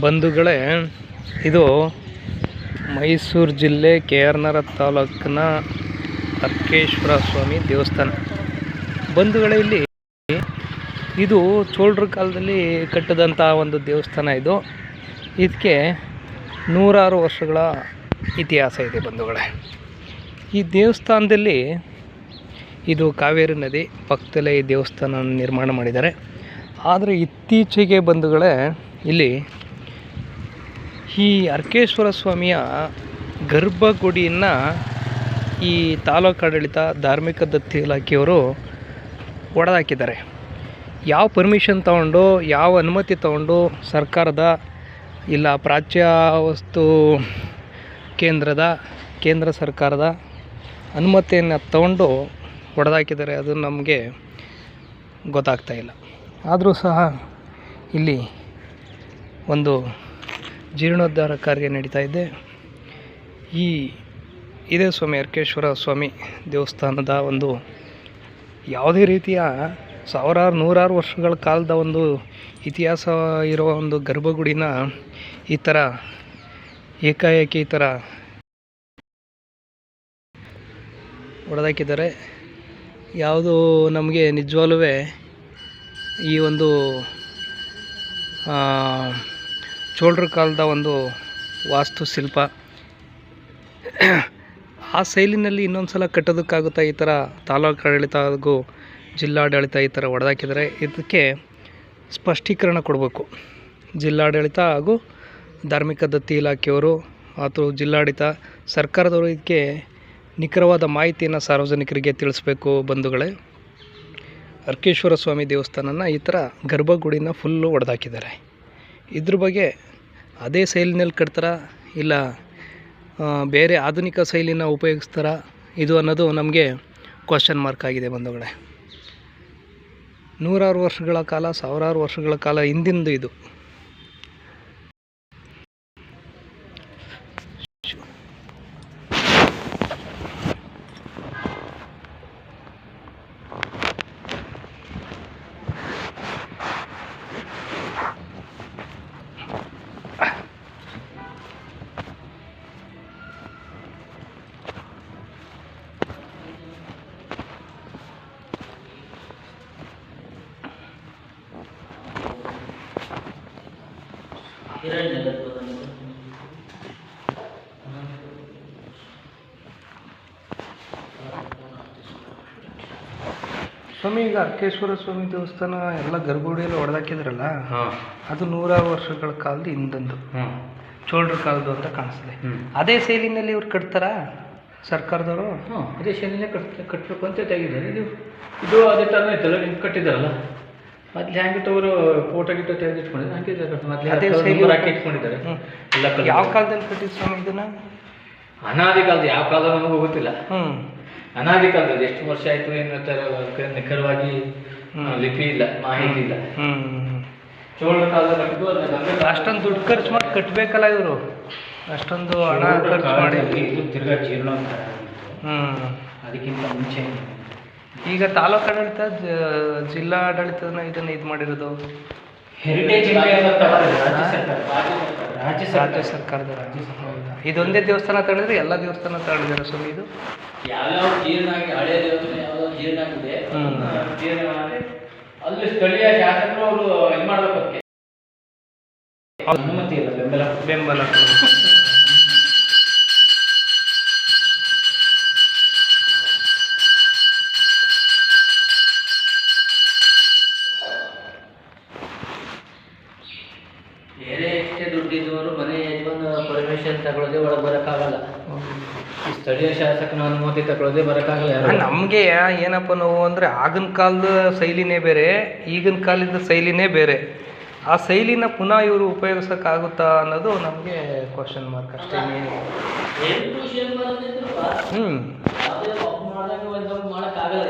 ಬಂಧುಗಳೇ, ಇದು ಮೈಸೂರು ಜಿಲ್ಲೆ ಕೆ.ಆರ್. ನಗರ ತಾಲೂಕಿನ ಅರ್ಕೇಶ್ವರ ಸ್ವಾಮಿ ದೇವಸ್ಥಾನ. ಬಂಧುಗಳೇ, ಇದು ಚೋಳರ ಕಾಲದಲ್ಲಿ ಕಟ್ಟಿದಂಥ ಒಂದು ದೇವಸ್ಥಾನ. ಇದಕ್ಕೆ ನೂರಾರು ವರ್ಷಗಳ ಇತಿಹಾಸ ಇದೆ ಬಂಧುಗಳೇ. ಈ ದೇವಸ್ಥಾನದಲ್ಲಿ ಇದು ಕಾವೇರಿ ನದಿ ಪಕ್ಕದಲ್ಲೇ ಈ ದೇವಸ್ಥಾನ ನಿರ್ಮಾಣ ಮಾಡಿದ್ದಾರೆ. ಆದರೆ ಇತ್ತೀಚೆಗೆ ಬಂಧುಗಳೇ, ಇಲ್ಲಿ ಈ ಅರ್ಕೇಶ್ವರ ಸ್ವಾಮಿಯ ಗರ್ಭಗುಡಿಯನ್ನು ಈ ತಾಲೂಕು ಆಡಳಿತ, ಧಾರ್ಮಿಕ ದತ್ತಿ ಇಲಾಖೆಯವರು ಒಡೆದಾಕಿದ್ದಾರೆ. ಯಾವ ಪರ್ಮಿಷನ್ ತೊಗೊಂಡು, ಯಾವ ಅನುಮತಿ ತೊಗೊಂಡು ಸರ್ಕಾರದ ಇಲ್ಲ ಪ್ರಾಚ್ಯ ವಸ್ತು ಕೇಂದ್ರ ಸರ್ಕಾರದ ಅನುಮತಿಯನ್ನು ತಗೊಂಡು ಒಡೆದಾಕಿದ್ದಾರೆ, ಅದು ನಮಗೆ ಗೊತ್ತಾಗ್ತಾಯಿಲ್ಲ. ಆದರೂ ಸಹ ಇಲ್ಲಿ ಒಂದು ಜೀರ್ಣೋದ್ಧಾರ ಕಾರ್ಯ ನಡೀತಾ ಇದೆ. ಇದೇ ಸ್ವಾಮಿ ಅರ್ಕೇಶ್ವರ ಸ್ವಾಮಿ ದೇವಸ್ಥಾನದ ಒಂದು ಯಾವುದೇ ರೀತಿಯ ನೂರಾರು ವರ್ಷಗಳ ಕಾಲದ ಒಂದು ಇತಿಹಾಸ ಇರುವ ಒಂದು ಗರ್ಭಗುಡಿನ ಈ ಥರ ಏಕಾಏಕಿ ಈ ಥರ ಹೊಡೆದಾಕಿದ್ದಾರೆ. ಯಾವುದು ನಮಗೆ ನಿಜವಾಗ್ಲೂ ಈ ಒಂದು ಚೋಳರ ಕಾಲದ ಒಂದು ವಾಸ್ತುಶಿಲ್ಪ ಆ ಶೈಲಿನಲ್ಲಿ ಇನ್ನೊಂದು ಸಲ ಕಟ್ಟೋದಕ್ಕಾಗುತ್ತಾ? ಈ ಥರ ತಾಲೂಕು ಆಡಳಿತ ಹಾಗೂ ಜಿಲ್ಲಾಡಳಿತ ಈ ಥರ ಹೊಡೆದಾಕಿದ್ದಾರೆ. ಇದಕ್ಕೆ ಸ್ಪಷ್ಟೀಕರಣ ಕೊಡಬೇಕು. ಜಿಲ್ಲಾಡಳಿತ ಹಾಗೂ ಧಾರ್ಮಿಕ ದತ್ತಿ ಇಲಾಖೆಯವರು ಅಥವಾ ಜಿಲ್ಲಾಡಳಿತ ಸರ್ಕಾರದವರು ಇದಕ್ಕೆ ನಿಖರವಾದ ಮಾಹಿತಿಯನ್ನು ಸಾರ್ವಜನಿಕರಿಗೆ ತಿಳಿಸ್ಬೇಕು. ಬಂಧುಗಳೇ, ಅರ್ಕೇಶ್ವರ ಸ್ವಾಮಿ ದೇವಸ್ಥಾನನ ಈ ಥರ ಗರ್ಭಗುಡಿನ ಫುಲ್ಲು ಹೊಡೆದಾಕಿದ್ದಾರೆ. ಇದ್ರ ಬಗ್ಗೆ ಅದೇ ಶೈಲಿನಲ್ಲಿ ಕಟ್ತಾರ ಇಲ್ಲ ಬೇರೆ ಆಧುನಿಕ ಶೈಲಿನ ಉಪಯೋಗಿಸ್ತಾರ ಇದು ಅನ್ನೋದು ನಮಗೆ ಕ್ವಶನ್ ಮಾರ್ಕ್ ಆಗಿದೆ ಬಂಧುಗಳೇ. ನೂರಾರು ವರ್ಷಗಳ ಕಾಲ, ಸಾವಿರಾರು ವರ್ಷಗಳ ಕಾಲ ಹಿಂದಿಂದು ಇದು. ಸ್ವಾಮಿ, ಈಗ ಅರ್ಕೇಶ್ವರ ಸ್ವಾಮಿ ದೇವಸ್ಥಾನ ಎಲ್ಲ ಗರ್ಭಗುಡಿಯಲ್ಲಿ ಹೊಡೆದಾಕಿದ್ರಲ್ಲ, ಅದು ನೂರಾರು ವರ್ಷಗಳ ಕಾಲದ ಹಿಂದಂದು ಚೋಳರ ಕಾಲದ್ದು ಅಂತ ಕಾಣಿಸ್ತದೆ. ಅದೇ ಶೈಲಿನಲ್ಲಿ ಇವ್ರು ಕಟ್ತಾರಾ ಸರ್ಕಾರದವರು? ಅದೇ ಶೈಲಿನೇ ಕಟ್ಟಬೇಕು ಅಂತ ತೆಗಿದ್ದಾರೆ. ಇದು ಅದೇ ಥರನೇ ಇತ್ತಲ್ಲ, ನಿಮ್ಗೆ ಕಟ್ಟಿದ್ದಾರಲ್ಲ, ಅಲ್ಲಿ ಹ್ಯಾಂಗಿಟ್ಟು ಅವರು ಫೋಟೋ ಗಿಟ್ಟು ತೆಗೆದಿಟ್ಕೊಂಡಿದ್ದಾರೆ, ಹಂಗೆ ಅದೇ ಶೈಲಿ ಹಾಕಿ ಇಟ್ಕೊಂಡಿದ್ದಾರೆ. ಯಾವ ಕಾಲದಲ್ಲಿ ಕಟ್ಟಿದ್ದು ಸ್ವಾಮಿ ಇದನ್ನ? ಅನಾದಿ ಕಾಲದ, ಯಾವ ಕಾಲದ ನಮಗೂ ಗೊತ್ತಿಲ್ಲ. ಅನಾದಿ ಕಾಲದಲ್ಲಿ ಎಷ್ಟು ವರ್ಷ ಆಯಿತು ಏನು ನಿಖರವಾಗಿ ಲಿಪಿ ಇಲ್ಲ, ಮಾಹಿತಿ ಇಲ್ಲ. ಚೋಳರ ಕಾಲದಲ್ಲಿ ಕಟ್ಟಿದ್ದು. ಅಷ್ಟೊಂದು ದುಡ್ಡು ಖರ್ಚು ಮಾಡಿ ಕಟ್ಟಬೇಕಲ್ಲ ಇವರು, ಅಷ್ಟೊಂದು ಹಣ ಖರ್ಚು ಮಾಡಿ. ಇದು ತಿರ್ಗಾ ಜೀರ್ಣೋದ್ಧಾರ, ಅದಕ್ಕಿಂತ ಮುಂಚೆ ಈಗ ತಾಲೂಕು ಆಡಳಿತ, ಜಿಲ್ಲಾಡಳಿತನ ಇದನ್ನು ಇದು ಮಾಡಿರೋದು ಹೆರಿಟೇಜ್ ರಾಜ್ಯ ಸರ್ಕಾರದ. ಇದೊಂದೇ ದೇವಸ್ಥಾನ ತಗೊಂಡಿದ್ರೆ ಎಲ್ಲ ದೇವಸ್ಥಾನ ತಗೊಂಡಿದ್ದಾರೆ ಸ್ವಾಮಿ. ಇದು ಯಾವ್ಯಾವ ಜೀರ್ಣ ಆಗಿ, ಹಳೆ ದೇವಸ್ಥಾನ ಯಾವ್ಯಾವ ಜೀರ್ಣ ಆಗಿದೆ ಅಲ್ಲಿ ಸ್ಥಳೀಯ ಶಾಸಕರು ಅವರು ಇದು ಮಾಡಬೇಕು, ಅದಕ್ಕೆ ಅನುಮತಿ ಇಲ್ಲ, ಬೆಂಬಲ. ಬೇರೆ ಎಷ್ಟೇ ದುಡ್ಡಿದ್ದವರು ಮನೆ ಯಜಮಾನ ಪರ್ಮಿಷನ್ ತಗೊಳ್ಳೋದೇ ಒಳಗೆ ಬರೋಕ್ಕಾಗಲ್ಲ. ಈ ಸ್ಥಳೀಯ ಶಾಸಕನ ಅನುಮತಿ ತಗೊಳ್ಳೋದೇ ಬರೋಕ್ಕಾಗಲ್ಲ. ನಮಗೆ ಏನಪ್ಪ ನೋವು ಅಂದರೆ, ಆಗಿನ ಕಾಲದ ಶೈಲಿನೇ ಬೇರೆ, ಈಗಿನ ಕಾಲದ ಶೈಲಿನೇ ಬೇರೆ. ಆ ಶೈಲಿನ ಪುನಃ ಇವರು ಉಪಯೋಗಿಸೋಕ್ಕಾಗುತ್ತಾ ಅನ್ನೋದು ನಮಗೆ ಕ್ವಶನ್ ಮಾರ್ಕ್ ಅಷ್ಟೇ. ಮಾಡೋಕ್ಕಾಗಲ್ಲ.